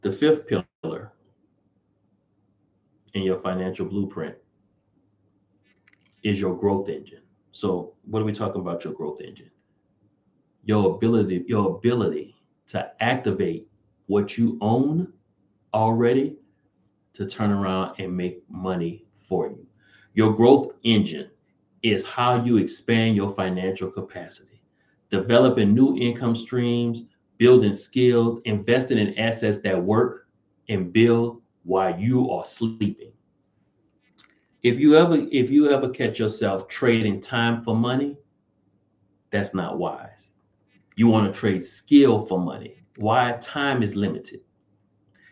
The fifth pillar in your financial blueprint is your growth engine. So, what are we talking about? Your growth engine, your ability to activate what you own already to turn around and make money for you. Your growth engine is how you expand your financial capacity, developing new income streams, building skills, investing in assets that work and build while you are sleeping. If you ever catch yourself trading time for money, that's not wise. You want to trade skill for money. Why? Time is limited.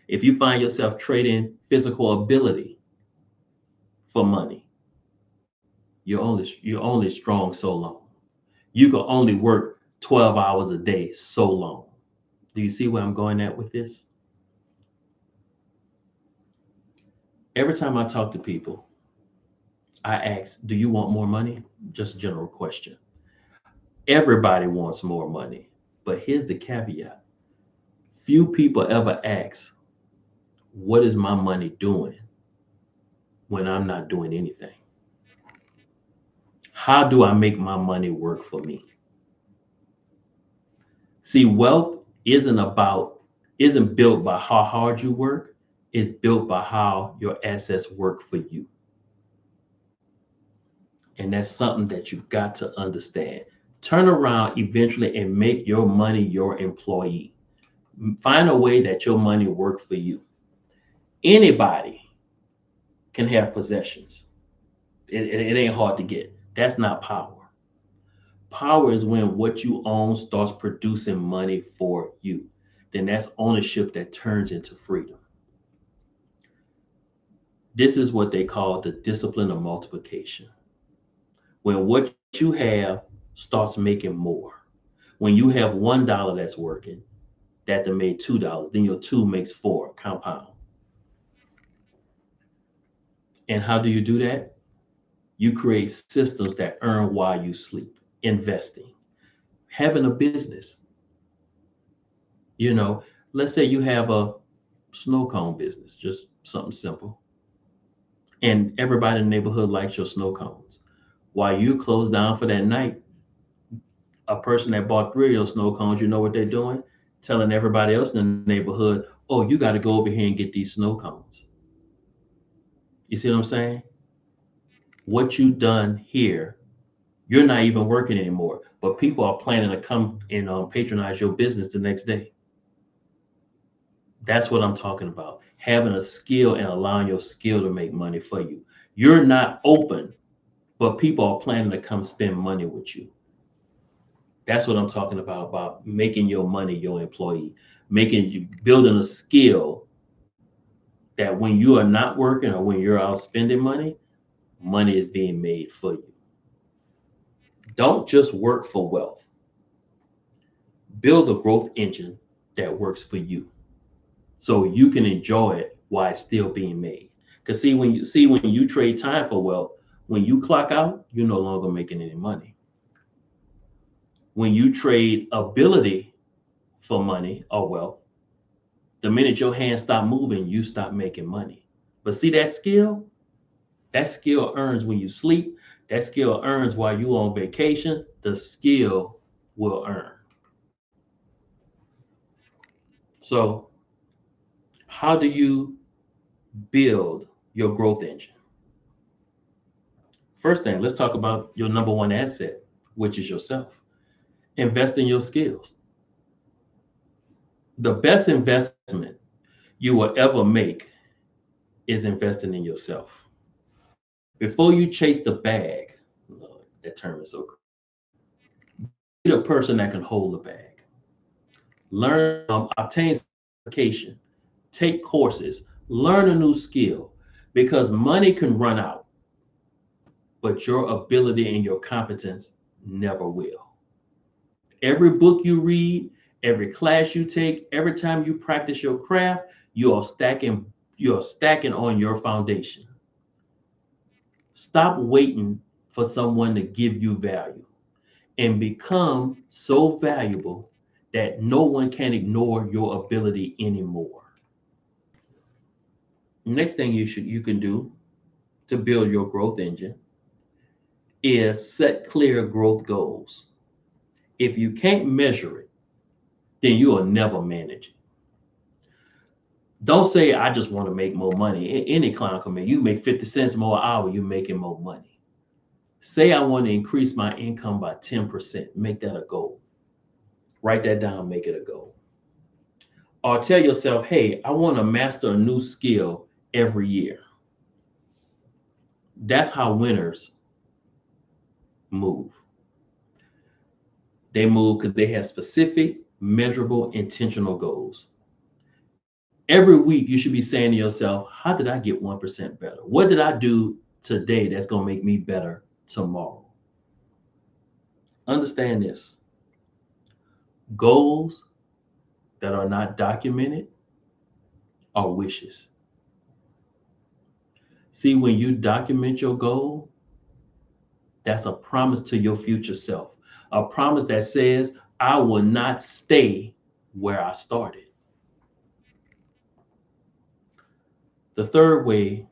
If you find yourself trading physical ability for money, you're only strong so long. You can only work 12 hours a day so long. Do you see where I'm going at with this? Every time I talk to people, I ask, do you want more money? Just a general question. Everybody wants more money. But here's the caveat. Few people ever ask, what is my money doing when I'm not doing anything? How do I make my money work for me? See, wealth isn't built by how hard you work, it's built by how your assets work for you. And that's something that you've got to understand. Turn around eventually and make your money your employee. Find a way that your money work for you. Anybody can have possessions. It ain't hard to get. That's not power. Power is when what you own starts producing money for you. Then that's ownership that turns into freedom. This is what they call the discipline of multiplication. When what you have starts making more. When you have $1 that's working, that then made $2, then your two makes four, compound. And how do you do that? You create systems that earn while you sleep, investing, having a business. You know, let's say you have a snow cone business, just something simple, and everybody in the neighborhood likes your snow cones. While you close down for that night, a person that bought three of your snow cones, you know what they're doing? Telling everybody else in the neighborhood, oh, you got to go over here and get these snow cones. You see what I'm saying? What you done here, you're not even working anymore, but people are planning to come and patronize your business the next day. That's what I'm talking about. Having a skill and allowing your skill to make money for you. You're not open, but people are planning to come spend money with you. That's what I'm talking about making your money your employee, making you building a skill that when you are not working or when you're out spending money, money is being made for you. Don't just work for wealth. Build a growth engine that works for you so you can enjoy it while it's still being made. Because see when you trade time for wealth, when you clock out, you're no longer making any money. When you trade ability for money or wealth, the minute your hands stop moving, you stop making money. But see that skill earns when you sleep. That skill earns while you on vacation. The skill will earn. So, how do you build your growth engine? First thing, let's talk about your number one asset, which is yourself. Invest in your skills. The best investment you will ever make is investing in yourself. Before you chase the bag, Lord, that term is so crazy. Be the person that can hold the bag. Learn, obtain certification, take courses, learn a new skill, because money can run out, but your ability and your competence never will. Every book you read, every class you take, every time you practice your craft, you are stacking on your foundation. Stop waiting for someone to give you value and become so valuable that no one can ignore your ability anymore. Next thing you can do to build your growth engine is set clear growth goals. If you can't measure it, then you will never manage it. Don't say, I just want to make more money. Any client come in, you make 50 cents more an hour, you're making more money. Say, I want to increase my income by 10%. Make that a goal. Write that down, make it a goal. Or tell yourself, hey, I want to master a new skill every year. That's how winners move. They move because they have specific, measurable, intentional goals. Every week, you should be saying to yourself, how did I get 1% better? What did I do today that's going to make me better tomorrow? Understand this. Goals that are not documented are wishes. See, when you document your goal, that's a promise to your future self. A promise that says, I will not stay where I started. The third way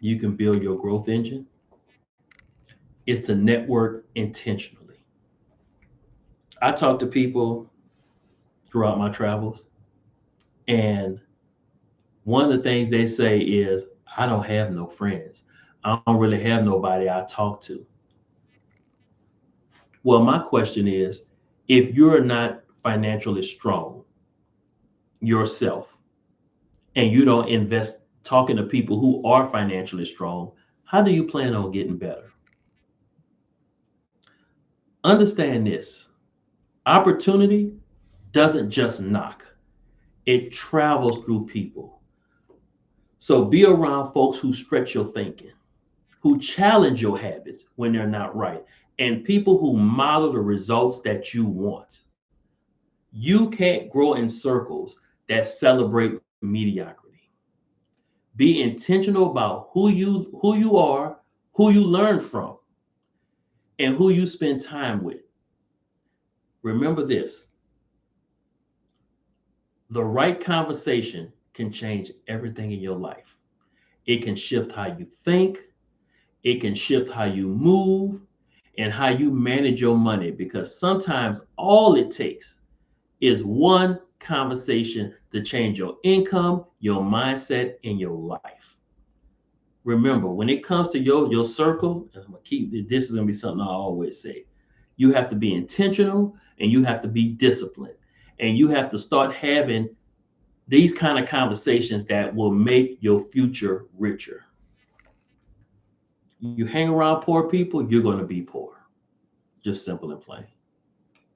you can build your growth engine is to network intentionally. I talk to people throughout my travels, and one of the things they say is, I don't have no friends. I don't really have nobody I talk to. Well, my question is, if you're not financially strong yourself and you don't invest talking to people who are financially strong, how do you plan on getting better? Understand this. Opportunity doesn't just knock, it travels through people. So be around folks who stretch your thinking, who challenge your habits when they're not right, and people who model the results that you want. You can't grow in circles that celebrate mediocrity. Be intentional about who you are, who you learn from, and who you spend time with. Remember this, the right conversation can change everything in your life. It can shift how you think, it can shift how you move, and how you manage your money, because sometimes all it takes is one conversation to change your income, your mindset, and your life. Remember, when it comes to your circle, and I'm gonna keep this is gonna be something I always say. You have to be intentional and you have to be disciplined. And you have to start having these kind of conversations that will make your future richer. You hang around poor people, you're going to be poor. Just simple and plain.